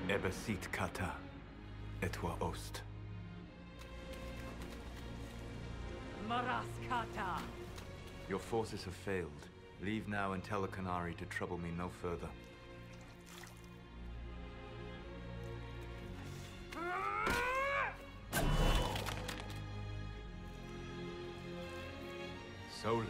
Ebesit kata, etwa ost. Maraskata! Your forces have failed. Leave now and tell the Canary to trouble me no further. Solas.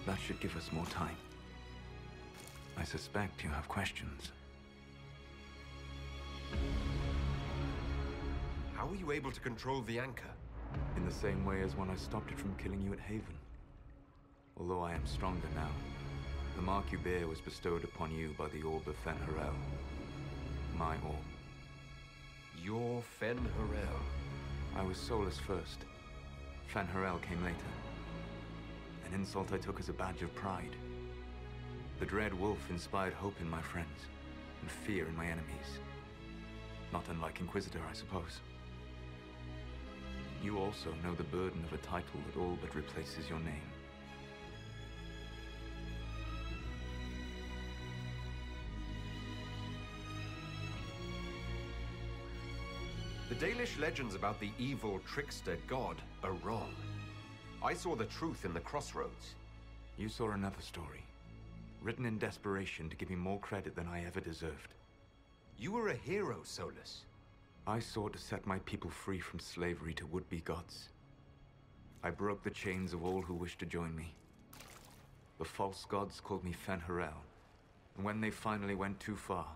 That should give us more time. I suspect you have questions. How were you able to control the anchor? In the same way as when I stopped it from killing you at Haven. Although I am stronger now, the mark you bear was bestowed upon you by the Orb of Fen'Harel. My orb. Your Fen'Harel. I was Solas first. Fen'Harel came later. An insult I took as a badge of pride. The Dread Wolf inspired hope in my friends, and fear in my enemies. Not unlike Inquisitor, I suppose. You also know the burden of a title that all but replaces your name. The Dalish legends about the evil trickster god are wrong. I saw the truth in the crossroads. You saw another story, written in desperation to give me more credit than I ever deserved. You were a hero, Solas. I sought to set my people free from slavery to would-be gods. I broke the chains of all who wished to join me. The false gods called me Fen'Harel, and when they finally went too far,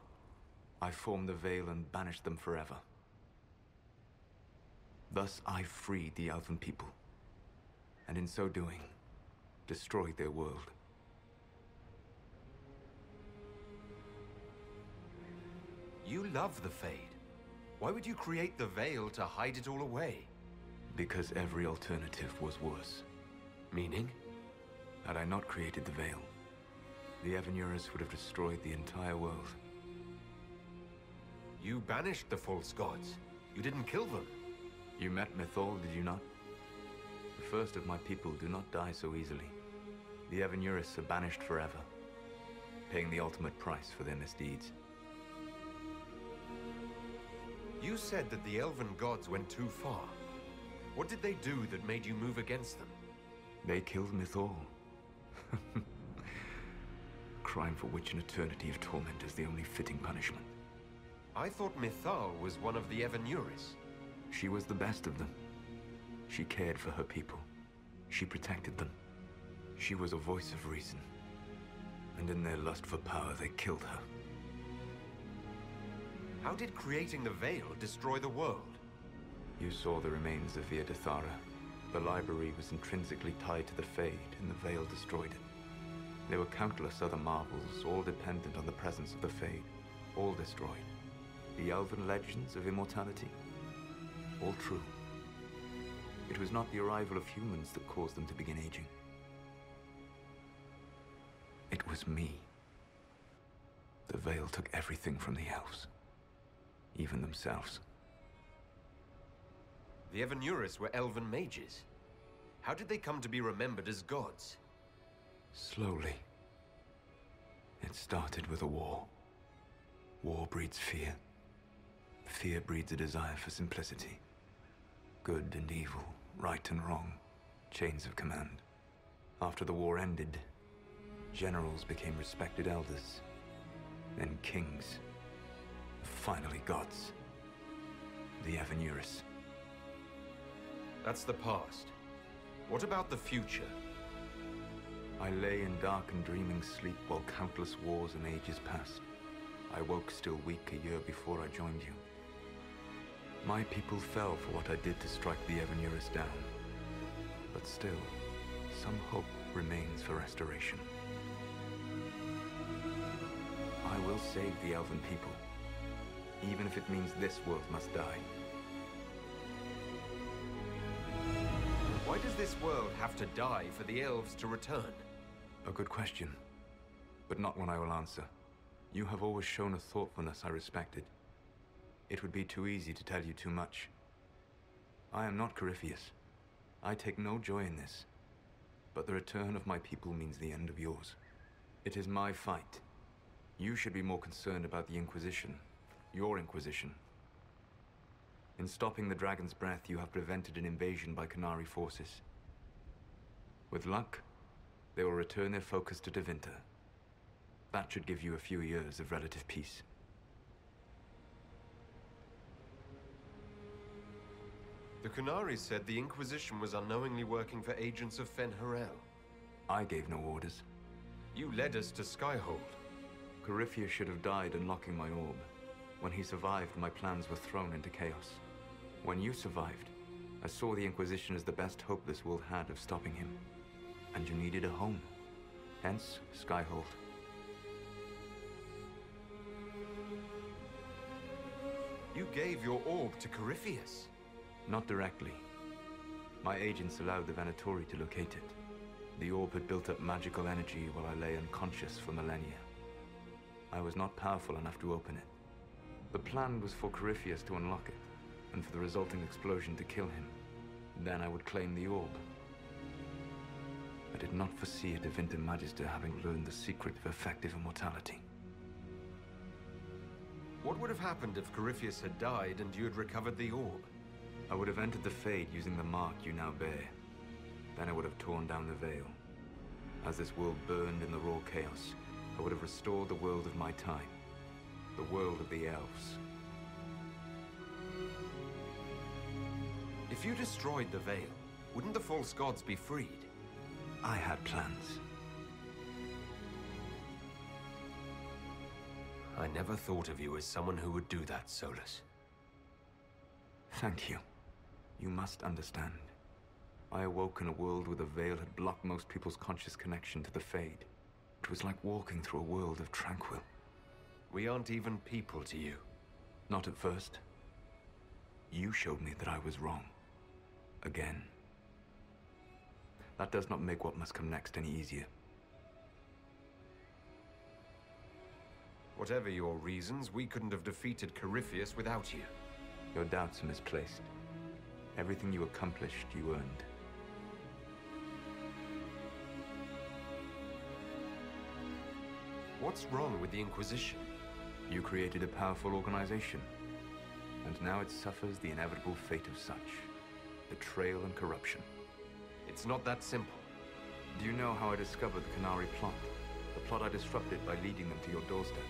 I formed the Veil and banished them forever. Thus I freed the Elven people, and in so doing, destroyed their world. You love the Fade. Why would you create the Veil to hide it all away? Because every alternative was worse. Meaning? Had I not created the Veil, the Evanurus would have destroyed the entire world. You banished the false gods. You didn't kill them. You met Mythal, did you not? The first of my people do not die so easily. The Evanurus are banished forever, paying the ultimate price for their misdeeds. You said that the Elven gods went too far. What did they do that made you move against them? They killed Mythal. Crime for which an eternity of torment is the only fitting punishment. I thought Mythal was one of the Evanurus. She was the best of them. She cared for her people. She protected them. She was a voice of reason. And in their lust for power, they killed her. How did creating the Veil destroy the world? You saw the remains of Via Dethara. The library was intrinsically tied to the Fade, and the Veil destroyed it. There were countless other marvels, all dependent on the presence of the Fade, all destroyed. The Elven legends of immortality, all true. It was not the arrival of humans that caused them to begin aging. It was me. The Veil took everything from the elves, even themselves. The Evanurus were elven mages. How did they come to be remembered as gods? Slowly. It started with a war. War breeds fear. Fear breeds a desire for simplicity. Good and evil, right and wrong, chains of command. After the war ended, generals became respected elders, then kings, finally gods. The Evanurus. That's the past. What about the future? I lay in dark and dreaming sleep while countless wars and ages passed. I woke still weak a year before I joined you. My people fell for what I did to strike the Evanurus down. But still, some hope remains for restoration. I will save the Elven people, even if it means this world must die. Why does this world have to die for the elves to return? A good question, but not one I will answer. You have always shown a thoughtfulness I respected. It would be too easy to tell you too much. I am not Corypheus. I take no joy in this. But the return of my people means the end of yours. It is my fight. You should be more concerned about the Inquisition. Your Inquisition. In stopping the Dragon's Breath, you have prevented an invasion by Qunari forces. With luck, they will return their focus to Tevinter. That should give you a few years of relative peace. The Qunari said the Inquisition was unknowingly working for agents of Fen-Harel. I gave no orders. You led us to Skyhold. Corypheus should have died unlocking my orb. When he survived, my plans were thrown into chaos. When you survived, I saw the Inquisition as the best hope this world had of stopping him. And you needed a home. Hence, Skyhold. You gave your orb to Corypheus? Not directly. My agents allowed the Venatori to locate it. The orb had built up magical energy while I lay unconscious for millennia. I was not powerful enough to open it. The plan was for Corypheus to unlock it, and for the resulting explosion to kill him. Then I would claim the orb. I did not foresee a Tevinter Magister having learned the secret of effective immortality. What would have happened if Corypheus had died and you had recovered the orb? I would have entered the Fade using the mark you now bear. Then I would have torn down the veil. As this world burned in the raw chaos, I would have restored the world of my time. The world of the elves. If you destroyed the veil, wouldn't the false gods be freed? I had plans. I never thought of you as someone who would do that, Solas. Thank you. You must understand. I awoke in a world where the veil had blocked most people's conscious connection to the Fade. It was like walking through a world of tranquil. We aren't even people to you. Not at first. You showed me that I was wrong. Again. That does not make what must come next any easier. Whatever your reasons, we couldn't have defeated Corypheus without you. Your doubts are misplaced. Everything you accomplished, you earned. What's wrong with the Inquisition? You created a powerful organization, and now it suffers the inevitable fate of such. Betrayal and corruption. It's not that simple. Do you know how I discovered the Qunari plot? The plot I disrupted by leading them to your doorstep.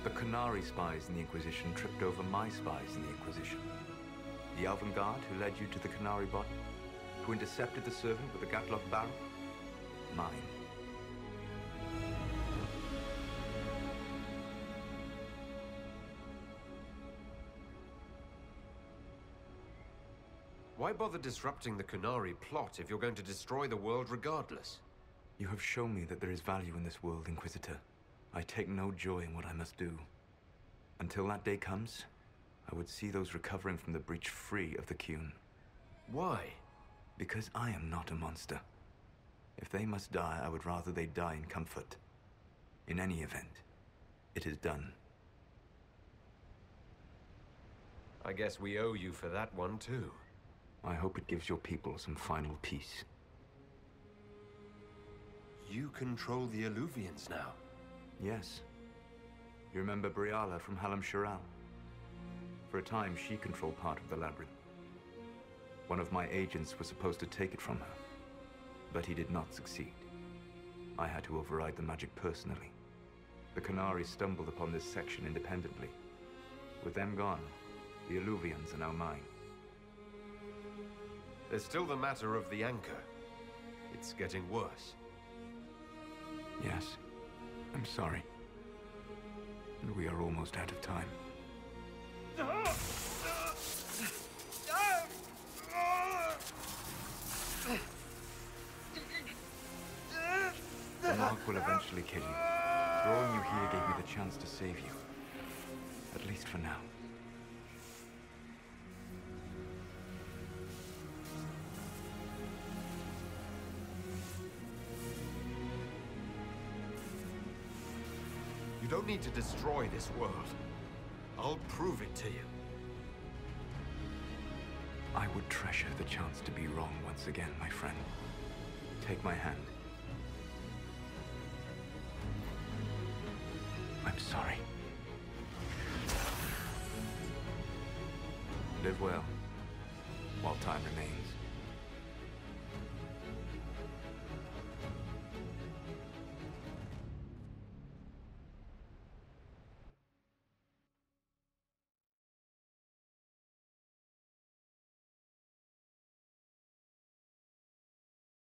The Qunari spies in the Inquisition tripped over my spies in the Inquisition. The Elven Guard who led you to the Qunari body, who intercepted the servant with the Gatlock barrel, mine. Why bother disrupting the Qunari plot if you're going to destroy the world regardless? You have shown me that there is value in this world, Inquisitor. I take no joy in what I must do. Until that day comes, I would see those recovering from the breach free of the Qun. Why? Because I am not a monster. If they must die, I would rather they die in comfort. In any event, it is done. I guess we owe you for that one too. I hope it gives your people some final peace. You control the Alluvians now. Yes. You remember Briala from Halam Shiral? For a time, she controlled part of the labyrinth. One of my agents was supposed to take it from her, but he did not succeed. I had to override the magic personally. The Qunari stumbled upon this section independently. With them gone, the Alluvians are now mine. There's still the matter of the anchor. It's getting worse. Yes, I'm sorry. And we are almost out of time. The mark will eventually kill you. Drawing you here gave me the chance to save you. At least for now. You don't need to destroy this world. I'll prove it to you. I would treasure the chance to be wrong once again, my friend. Take my hand. I'm sorry. Live well.